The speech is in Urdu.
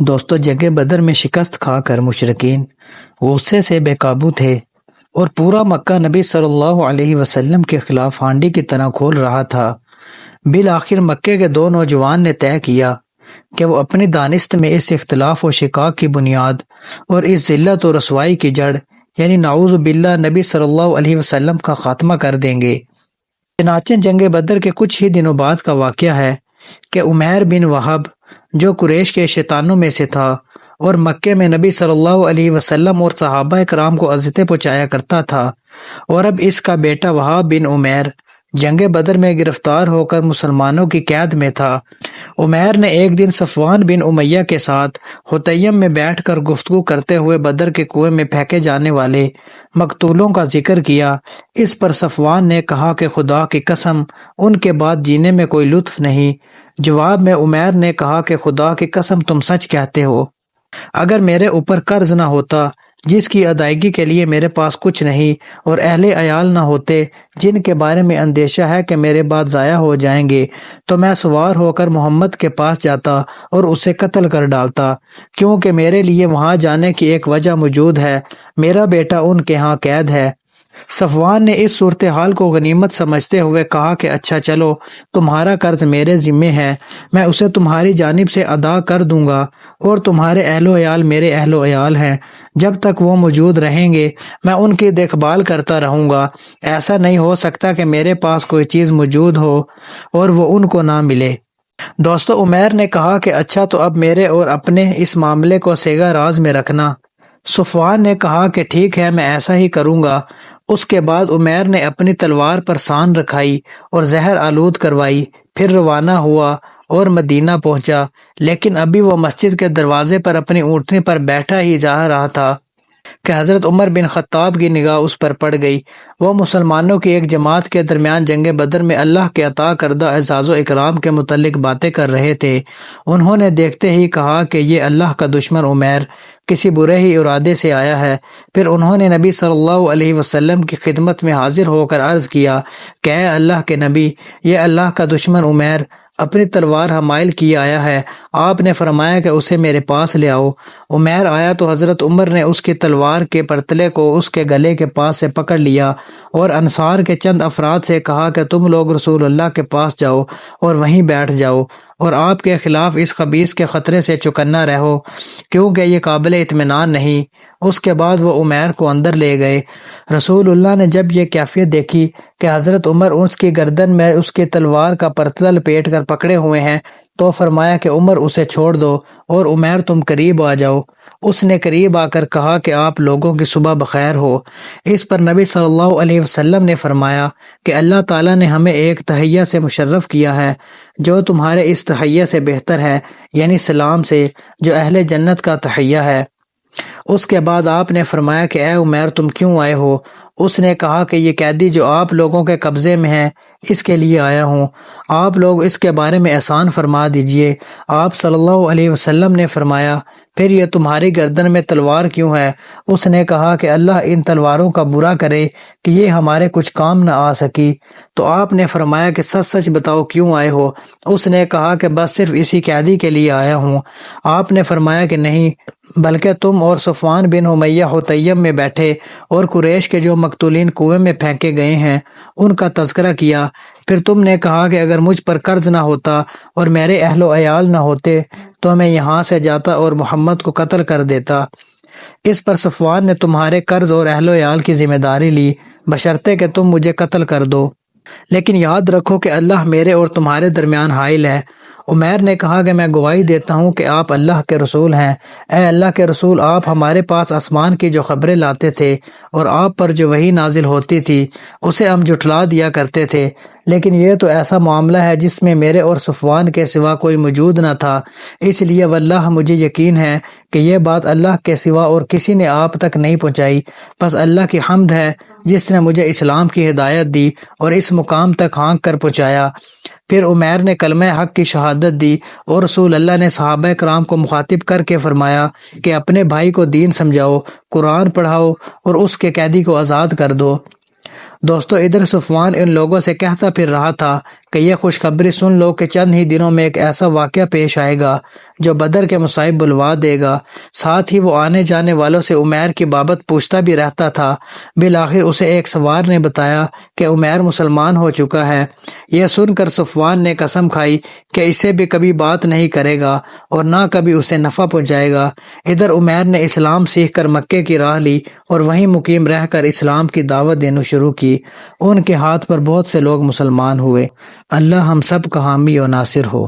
دوستو، جنگ بدر میں شکست کھا کر مشرکین غصے سے بے قابو تھے اور پورا مکہ نبی صلی اللہ علیہ وسلم کے خلاف ہانڈی کی طرح کھول رہا تھا۔ بالآخر مکے کے دو نوجوان نے طے کیا کہ وہ اپنی دانست میں اس اختلاف و شقاق کی بنیاد اور اس ذلت و رسوائی کی جڑ یعنی نعوذ باللہ نبی صلی اللہ علیہ وسلم کا خاتمہ کر دیں گے۔ چنانچہ جنگ بدر کے کچھ ہی دنوں بعد کا واقعہ ہے کہ عمیر بن وہب جو قریش کے شیطانوں میں سے تھا اور مکے میں نبی صلی اللہ علیہ وسلم اور صحابہ کرام کو اذیتیں پہنچایا کرتا تھا، اور اب اس کا بیٹا وہاب بن عمیر جنگ بدر میں گرفتار ہو کر مسلمانوں کی قید میں تھا۔ عمیر نے ایک دن صفوان بن امیہ کے ساتھ حطیم میں بیٹھ کر گفتگو کرتے ہوئے بدر کے کنویں میں پھینکے جانے والے مقتولوں کا ذکر کیا۔ اس پر صفوان نے کہا کہ خدا کی قسم ان کے بعد جینے میں کوئی لطف نہیں۔ جواب میں عمیر نے کہا کہ خدا کی قسم تم سچ کہتے ہو، اگر میرے اوپر قرض نہ ہوتا جس کی ادائیگی کے لیے میرے پاس کچھ نہیں، اور اہل عیال نہ ہوتے جن کے بارے میں اندیشہ ہے کہ میرے بعد ضائع ہو جائیں گے، تو میں سوار ہو کر محمد کے پاس جاتا اور اسے قتل کر ڈالتا، کیونکہ میرے لیے وہاں جانے کی ایک وجہ موجود ہے، میرا بیٹا ان کے ہاں قید ہے۔ صفوان نے اس صورتحال کو غنیمت سمجھتے ہوئے کہا کہ اچھا چلو، تمہارا قرض میرے ذمے ہے، میں اسے تمہاری جانب سے ادا کر دوں گا، اور تمہارے اہل و عیال میرے اہل و عیال ہیں، جب تک وہ موجود رہیں گے میں ان کی دیکھ بھال کرتا رہوں گا۔ ایسا نہیں ہو سکتا کہ میرے پاس کوئی چیز موجود ہو اور وہ ان کو نہ ملے۔ دوستو، عمیر نے کہا کہ اچھا تو اب میرے اور اپنے اس معاملے کو صیغہ راز میں رکھنا۔ صفوان نے کہا کہ ٹھیک ہے، میں ایسا ہی کروں گا۔ اس کے بعد عمیر نے اپنی تلوار پر سان رکھائی اور زہر آلود کروائی، پھر روانہ ہوا اور مدینہ پہنچا، لیکن ابھی وہ مسجد کے دروازے پر اپنی اونٹنی پر بیٹھا ہی جا رہا تھا کہ حضرت عمر بن خطاب کی نگاہ اس پر پڑ گئی۔ وہ مسلمانوں کی ایک جماعت کے درمیان جنگ بدر میں اللہ کے عطا کردہ اعزاز و اکرام کے متعلق باتیں کر رہے تھے۔ انہوں نے دیکھتے ہی کہا کہ یہ اللہ کا دشمن عمیر کسی برے ہی ارادے سے آیا ہے۔ پھر انہوں نے نبی صلی اللہ علیہ وسلم کی خدمت میں حاضر ہو کر عرض کیا کہ اے اللہ کے نبی، یہ اللہ کا دشمن عمیر اپنی تلوار حمائل کیے آیا ہے، آپ نے فرمایا کہ اسے میرے پاس لے آؤ۔ عمیر آیا تو حضرت عمر نے اس کی تلوار کے پرتلے کو اس کے گلے کے پاس سے پکڑ لیا اور انصار کے چند افراد سے کہا کہ تم لوگ رسول اللہ کے پاس جاؤ اور وہیں بیٹھ جاؤ، اور آپ کے خلاف اس خبیث کے خطرے سے چوکنا رہو، کیونکہ یہ قابل اطمینان نہیں۔ اس کے بعد وہ عمیر کو اندر لے گئے۔ رسول اللہ نے جب یہ کیفیت دیکھی کہ حضرت عمر اس کی گردن میں اس کی تلوار کا پرتلا لپیٹ کر پکڑے ہوئے ہیں، تو فرمایا کہ عمر اسے چھوڑ دو اور عمیر تم قریب آ جاؤ۔ اس نے قریب آ کر کہا کہ آپ لوگوں کی صبح بخیر ہو۔ اس پر نبی صلی اللہ علیہ وسلم نے فرمایا کہ اللہ تعالیٰ نے ہمیں ایک تحیہ سے مشرف کیا ہے جو تمہارے اس تحیہ سے بہتر ہے، یعنی سلام سے، جو اہل جنت کا تحیہ ہے۔ اس کے بعد آپ نے فرمایا کہ اے عمیر تم کیوں آئے ہو؟ اس نے کہا کہ یہ قیدی جو آپ لوگوں کے قبضے میں ہے اس کے لیے آیا ہوں، آپ لوگ اس کے بارے میں احسان فرما دیجئے۔ آپ صلی اللہ علیہ وسلم نے فرمایا پھر یہ تمہاری گردن میں تلوار کیوں ہے؟ اس نے کہا کہ اللہ ان تلواروں کا برا کرے کہ یہ ہمارے کچھ کام نہ آ سکی۔ تو آپ نے فرمایا کہ سچ سچ بتاؤ کیوں آئے ہو؟ اس نے کہا کہ بس صرف اسی قیدی کے لیے آیا ہوں۔ آپ نے فرمایا کہ نہیں، بلکہ تم اور صفوان بن امیہ حطیم میں بیٹھے اور قریش کے جو مقتولین کنویں میں پھینکے گئے ہیں ان کا تذکرہ کیا۔ پھر تم نے کہا کہ اگر مجھ پر قرض نہ ہوتا اور میرے اہل و عیال نہ ہوتے تو میں یہاں سے جاتا اور محمد کو قتل کر دیتا۔ اس پر صفوان نے تمہارے قرض اور اہل و عیال کی ذمہ داری لی، بشرطے کہ تم مجھے قتل کر دو، لیکن یاد رکھو کہ اللہ میرے اور تمہارے درمیان حائل ہے۔ عمیر نے کہا کہ میں گواہی دیتا ہوں کہ آپ اللہ کے رسول ہیں۔ اے اللہ کے رسول، آپ ہمارے پاس آسمان کی جو خبریں لاتے تھے اور آپ پر جو وحی نازل ہوتی تھی اسے ہم جھٹلا دیا کرتے تھے، لیکن یہ تو ایسا معاملہ ہے جس میں میرے اور صفوان کے سوا کوئی موجود نہ تھا، اس لیے واللہ مجھے یقین ہے کہ یہ بات اللہ کے سوا اور کسی نے آپ تک نہیں پہنچائی۔ بس اللہ کی حمد ہے جس نے مجھے اسلام کی ہدایت دی اور اس مقام تک ہانک کر پہنچایا۔ پھر عمیر نے کلمہ حق کی شہادت دی اور رسول اللہ نے صحابہ کرام کو مخاطب کر کے فرمایا کہ اپنے بھائی کو دین سمجھاؤ، قرآن پڑھاؤ اور اس کے قیدی کو آزاد کر دو۔ دوستو، ادھر صفوان ان لوگوں سے کہتا پھر رہا تھا کہ یہ خوشخبری سن لو کہ چند ہی دنوں میں ایک ایسا واقعہ پیش آئے گا جو بدر کے مصائب بلوا دے گا۔ ساتھ ہی وہ آنے جانے والوں سے عمیر کی بابت پوچھتا بھی رہتا تھا۔ بالآخر اسے ایک سوار نے بتایا کہ عمیر مسلمان ہو چکا ہے۔ یہ سن کر صفوان نے قسم کھائی کہ اسے بھی کبھی بات نہیں کرے گا اور نہ کبھی اسے نفع پہنچائے گا۔ ادھر عمیر نے اسلام سیکھ کر مکے کی راہ لی اور وہیں مقیم رہ کر اسلام کی دعوت دینا شروع کی۔ ان کے ہاتھ پر بہت سے لوگ مسلمان ہوئے۔ اللہ ہم سب کا حامی و ناصر ہو۔